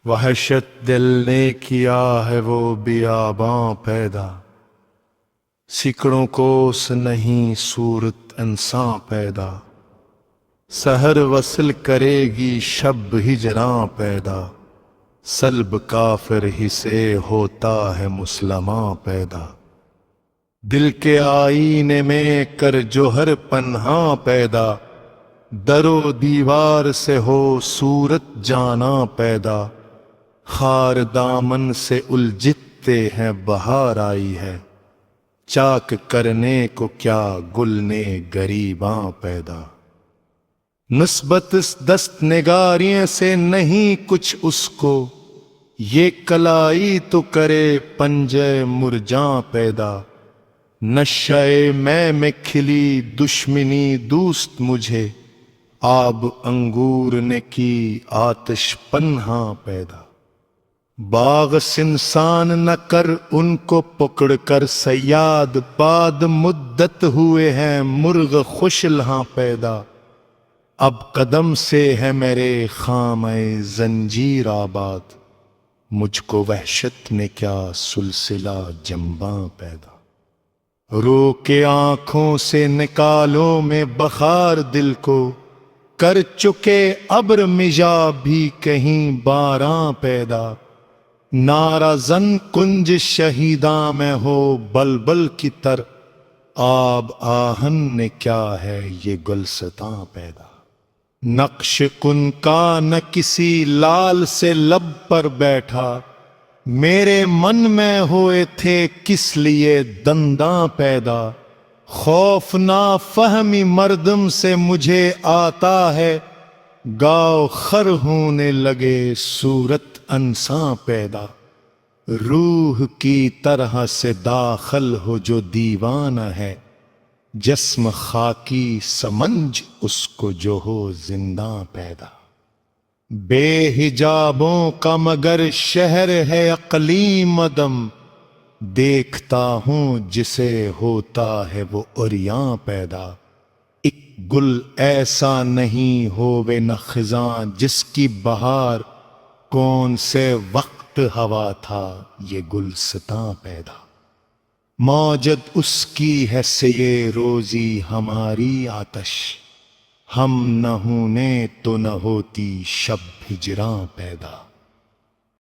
وحشت دل نے کیا ہے وہ بیاباں پیدا، سکڑوں کوس نہیں صورت انساں پیدا، سحر وصل کرے گی شب ہجراں پیدا، سلب کافر ہی سے ہوتا ہے مسلماں پیدا، دل کے آئینے میں کر جوہر پنہاں پیدا، در و دیوار سے ہو صورت جاناں پیدا، خار دامن سے الجھتے ہیں بہار آئی ہے، چاک کرنے کو کیا گل نے گریباں پیدا، نسبت اس دست نگاریوں سے نہیں کچھ اس کو، یہ کلائی تو کرے پنجے مرجاں پیدا، نشہ میں کھلی دشمنی دوست مجھے، آب انگور نے کی آتش پنہاں پیدا، باغ سنسان نہ کر ان کو پکڑ کر صیاد، بعد مدت ہوئے ہیں مرغ خوشلہاں پیدا، اب قدم سے ہے میرے خامہ زنجیر آباد، مجھ کو وحشت نے کیا سلسلہ جنباں پیدا، رو کے آنکھوں سے نکالو میں بخار دل کو، کر چکے ابر مژا بھی کہیں باراں پیدا، نعرہ زن کنج شہیداں میں ہو بلبل کی تر، آب آہن نے کیا ہے یہ گلستاں پیدا، نقش کن کا نہ کسی لال سے لب پر بیٹھا، میرے من میں ہوئے تھے کس لیے دنداں پیدا، خوف نا فہمی مردم سے مجھے آتا ہے، گاؤ خر ہونے لگے صورت انساں پیدا، روح کی طرح سے داخل ہو جو دیوانہ ہے، جسم خاکی سمجھ اس کو جو ہو زنداں پیدا، بے حجابوں کا مگر شہر ہے اقلیم عدم، دیکھتا ہوں جسے ہوتا ہے وہ عریاں پیدا، ایک گل ایسا نہیں ہووے نہ خزاں جس کی بہار، کون سے وقت ہوا تھا یہ گلستاں پیدا، موجد اس کی ہے سے روزی ہماری آتش، ہم نہ ہونے تو نہ ہوتی شب ہجراں پیدا۔